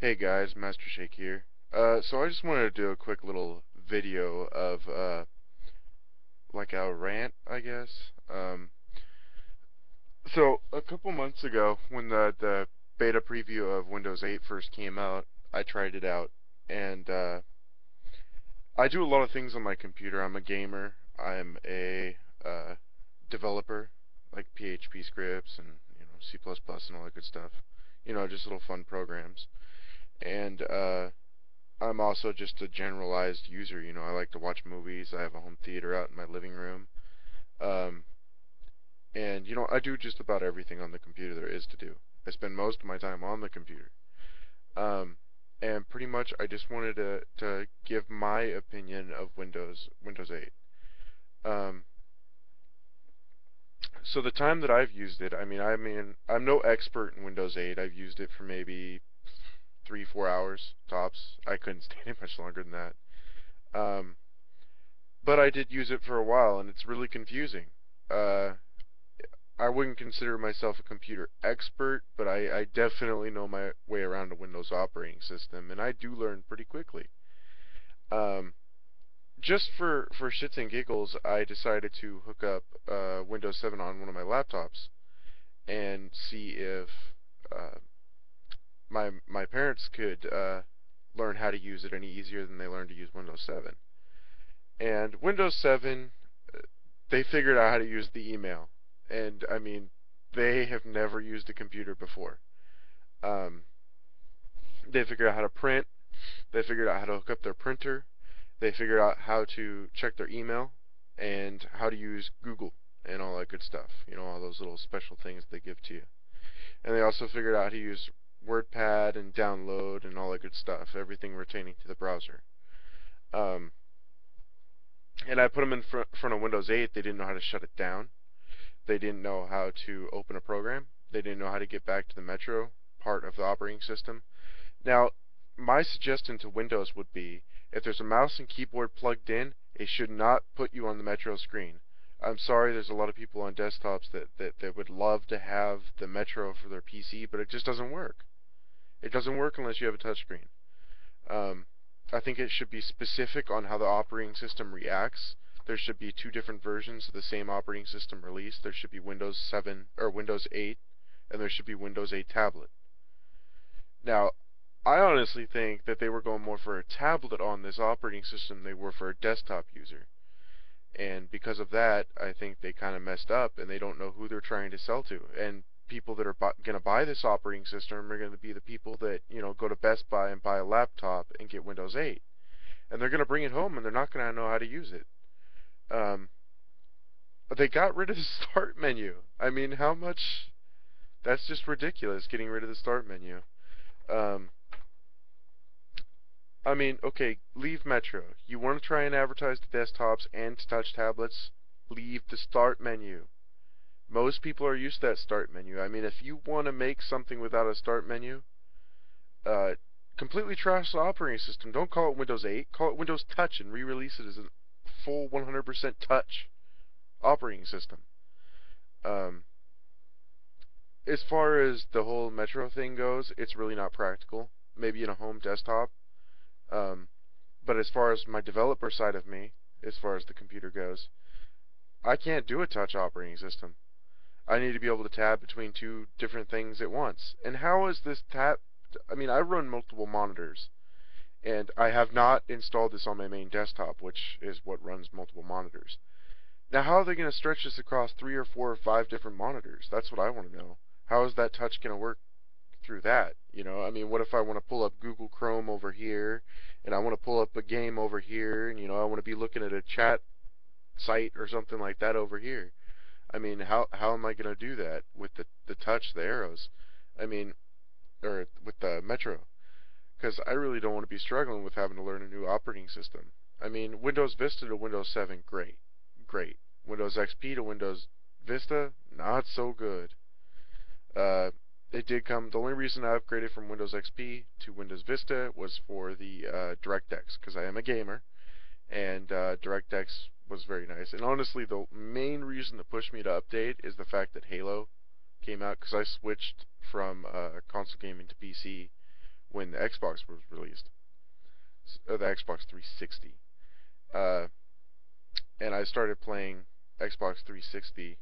Hey guys, Master Shake here. So I just wanted to do a quick little video of like a rant, I guess. So a couple months ago, when the beta preview of Windows 8 first came out, I tried it out, and I do a lot of things on my computer. I'm a gamer. I'm a developer, like PHP scripts and C++ and all that good stuff. Just little fun programs. And I'm also just a generalized user. I like to watch movies. I have a home theater out in my living room. Um, and I do just about everything on the computer there is to do. I spend most of my time on the computer. Um, and pretty much I just wanted to give my opinion of Windows 8. Um, so the time that I've used it, I'm no expert in Windows 8. I've used it for maybe 3-4 hours tops. I couldn't stand it much longer than that. Um, But I did use it for a while, and it's really confusing. Uh, I wouldn't consider myself a computer expert, but I definitely know my way around a Windows operating system, and I do learn pretty quickly. Um, just for shits and giggles, I decided to hook up Windows 7 on one of my laptops and see if uh, my parents could learn how to use it any easier than they learned to use Windows 7. And Windows 7, they figured out how to use the email. And they have never used a computer before. Um, they figured out how to print. They figured out how to hook up their printer. They figured out how to check their email and how to use Google and all that good stuff. All those little special things they give to you. And they also figured out how to use WordPad and download and all that good stuff. Everything pertaining to the browser. Um, and I put them in front of Windows 8. They didn't know how to shut it down. They didn't know how to open a program. They didn't know how to get back to the Metro part of the operating system. Now, my suggestion to Windows would be, if there's a mouse and keyboard plugged in, it should not put you on the Metro screen. I'm sorry, there's a lot of people on desktops that would love to have the Metro for their PC, but it just doesn't work. It doesn't work unless you have a touchscreen. Um, I think it should be specific on how the operating system reacts. There should be two different versions of the same operating system released. There should be Windows 7 or Windows 8, and there should be Windows 8 tablet. Now, I honestly think that they were going more for a tablet on this operating system than they were for a desktop user. And because of that, I think they kind of messed up, and they don't know who they're trying to sell to. And people that are going to buy this operating system are going to be the people that, go to Best Buy and buy a laptop and get Windows 8. And they're going to bring it home, and they're not going to know how to use it. They got rid of the start menu. How much? That's just ridiculous, getting rid of the start menu. Um, okay, leave Metro. You want to try and advertise to desktops and to touch tablets? Leave the start menu. Most people are used to that start menu. If you want to make something without a start menu, uh, completely trash the operating system. Don't call it Windows 8. Call it Windows Touch and re-release it as a full 100% touch operating system. Um, as far as the whole Metro thing goes, it's really not practical. Maybe in a home desktop. But as far as my developer side of me, as far as the computer goes, I can't do a touch operating system. I need to be able to tab between two different things at once. And how is this tab? I run multiple monitors. And I have not installed this on my main desktop, which is what runs multiple monitors. Now, how are they going to stretch this across 3 or 4 or 5 different monitors? That's what I want to know. How is that touch going to work through that? What if I want to pull up Google Chrome over here, and I want to pull up a game over here, and, I want to be looking at a chat site or something like that over here? How am I going to do that with the touch, the arrows? Or with the Metro? Because I really don't want to be struggling with having to learn a new operating system. Windows Vista to Windows 7, great. Great. Windows XP to Windows Vista, not so good. It did come, the only reason I upgraded from Windows XP to Windows Vista was for the DirectX, because I am a gamer, and DirectX was very nice. And honestly, the main reason that pushed me to update is the fact that Halo came out, because I switched from console gaming to PC when the Xbox was released, the Xbox 360. Uh, and I started playing Xbox 360,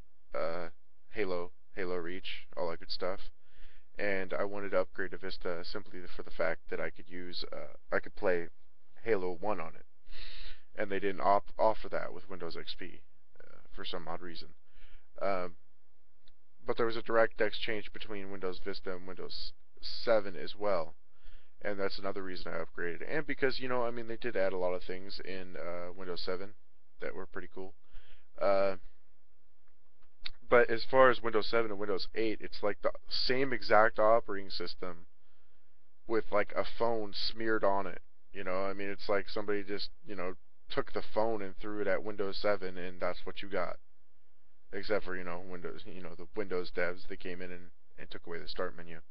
Halo Reach, all that good stuff. And I wanted to upgrade to Vista simply for the fact that I could play Halo 1 on it, and they didn't offer that with Windows XP for some odd reason. Um, but there was a DirectX change between Windows Vista and Windows 7 as well, and that's another reason I upgraded. And because I mean, they did add a lot of things in Windows 7 that were pretty cool. Uh, but as far as Windows 7 and Windows 8, it's like the same exact operating system with like a phone smeared on it. I mean, it's like somebody just took the phone and threw it at Windows 7, and that's what you got. Except for Windows, the Windows devs, they came in and took away the start menu.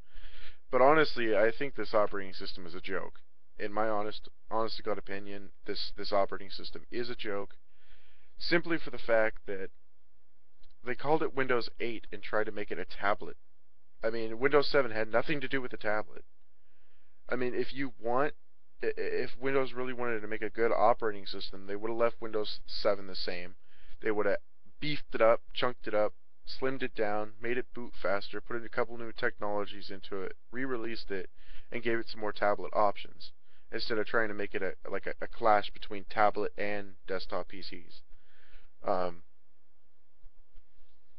But honestly, I think this operating system is a joke. In my honest to God opinion, this operating system is a joke, simply for the fact that they called it Windows 8 and tried to make it a tablet. I mean, Windows 7 had nothing to do with the tablet. I mean, if Windows really wanted to make a good operating system, they would have left Windows 7 the same. They would have beefed it up, chunked it up, slimmed it down, made it boot faster, put in a couple new technologies into it, re-released it, and gave it some more tablet options, instead of trying to make it a clash between tablet and desktop PCs. Um,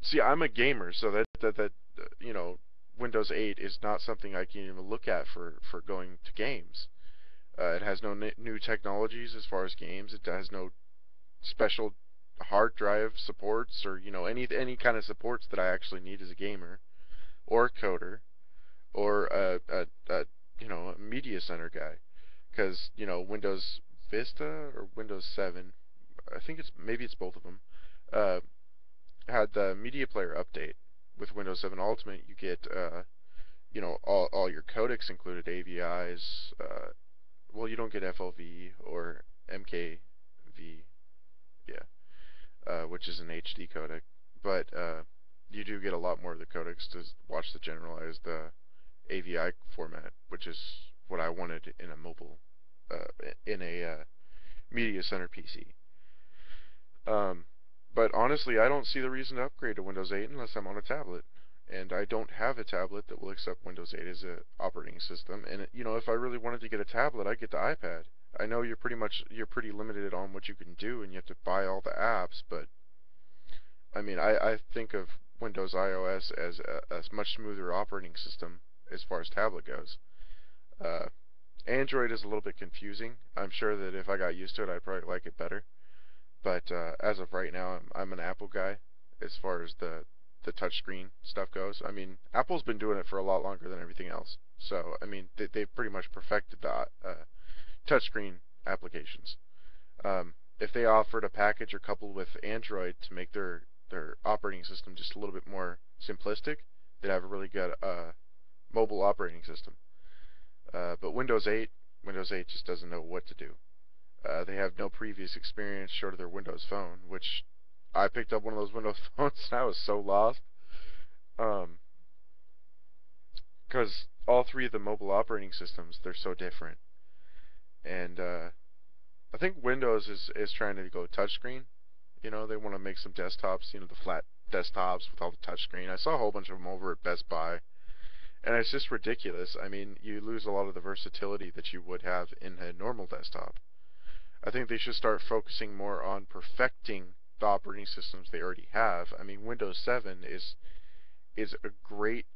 See, I'm a gamer, so that Windows 8 is not something I can even look at for going to games. It has no new technologies as far as games. It has no special hard drive supports or any kind of supports that I actually need as a gamer or a coder or a media center guy. Because Windows Vista or Windows 7, I think it's both of them. Uh, had the media player update with Windows 7 Ultimate. You get all your codecs included, AVIs. Well, you don't get FLV or MKV, yeah, which is an HD codec, but you do get a lot more of the codecs to watch the generalized AVI format, which is what I wanted in a mobile, in a media center PC. Um, but honestly, I don't see the reason to upgrade to Windows 8 unless I'm on a tablet. And I don't have a tablet that will accept Windows 8 as a operating system. And if I really wanted to get a tablet, I'd get the iPad. I know you're pretty limited on what you can do, and you have to buy all the apps. But I mean, I think of Windows iOS as a much smoother operating system as far as tablet goes. Uh, Android is a little bit confusing. I'm sure that if I got used to it, I'd probably like it better. But as of right now, I'm an Apple guy as far as the touchscreen stuff goes. I mean, Apple's been doing it for a lot longer than everything else. So, I mean, they've pretty much perfected the touchscreen applications. If they offered a package or coupled with Android to make their operating system just a little bit more simplistic, they'd have a really good mobile operating system. But Windows 8 just doesn't know what to do. They have no previous experience short of their Windows Phone, which I picked up one of those Windows phones and I was so lost. Because all three of the mobile operating systems, they're so different. And I think Windows is trying to go touchscreen. They want to make some desktops, the flat desktops with all the touchscreen. I saw a whole bunch of them over at Best Buy. And it's just ridiculous. I mean, you lose a lot of the versatility that you would have in a normal desktop. I think they should start focusing more on perfecting the operating systems they already have. I mean, Windows 7 is a great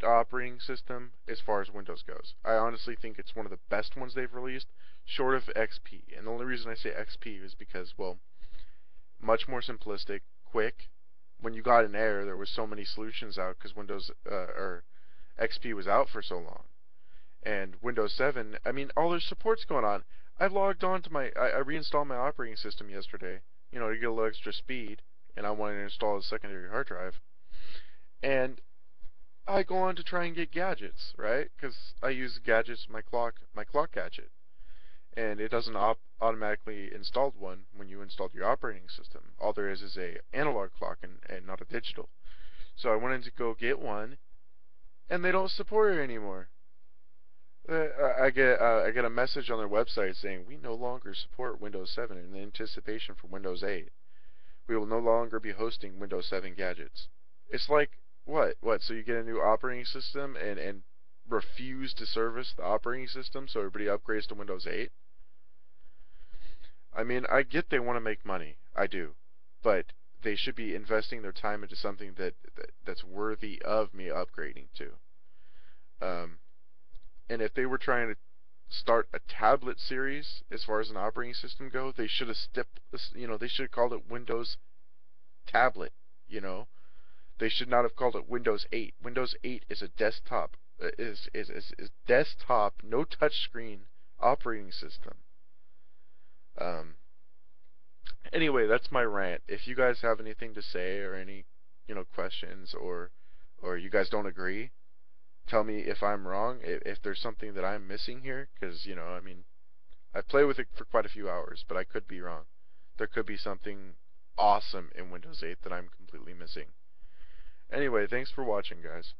operating system as far as Windows goes. I honestly think it's one of the best ones they've released, short of XP. And the only reason I say XP is because, well, much more simplistic, quick. When you got an error, there was so many solutions out because Windows or XP was out for so long. And Windows 7, I mean, all their support's going on. I logged on to I reinstalled my operating system yesterday, to get a little extra speed, and I wanted to install a secondary hard drive. And I go on to try and get gadgets, right? Because I use gadgets, my clock gadget, and it doesn't automatically install one when you install your operating system. All there is a analog clock and not a digital. So I wanted to go get one, and they don't support it anymore. I get a message on their website saying we no longer support Windows 7 in anticipation for Windows 8. We will no longer be hosting Windows 7 gadgets. It's like what? So you get a new operating system and refuse to service the operating system so everybody upgrades to Windows 8? I mean, I get they want to make money. I do. But they should be investing their time into something that's worthy of me upgrading to. Um, and if they were trying to start a tablet series as far as an operating system go, they should have they should have called it Windows Tablet, you know. They should not have called it Windows 8. Windows 8 is a desktop is desktop no touchscreen operating system. Um, anyway, that's my rant. If you guys have anything to say or any, questions or you guys don't agree, tell me if I'm wrong, if there's something that I'm missing here, because, I mean, I played with it for quite a few hours, but I could be wrong. There could be something awesome in Windows 8 that I'm completely missing. Anyway, thanks for watching, guys.